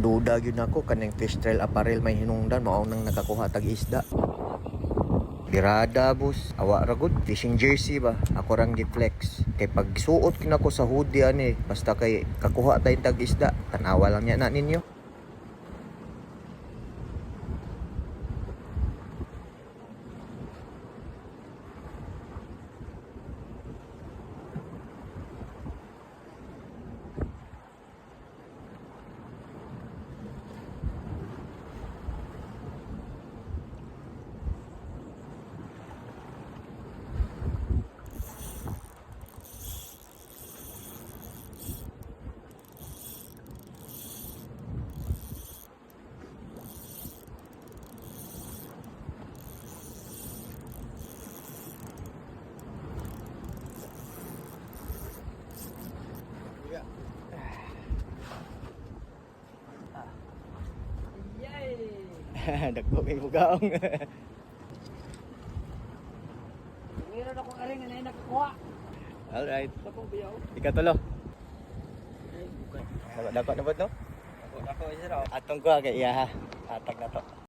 Duda gyud nako kanang fish trail apparel may hinungdan mao nang nakakuha tag isda. Birada boss, awa ra gud fishing jersey ba. Ako rang gi-flex. Kay pag suot kinako sa hoodie ani, basta kay kakuha tayong tag isda, tanawa lang niya na ninyo. Dagko kay bugaong. Meron ako ka rin na nakakuha. Alright. Tapos biyaw. Ikatulo. Dako na ba to? Ako isa raw. Atong ko kay iya ha. Atag na to.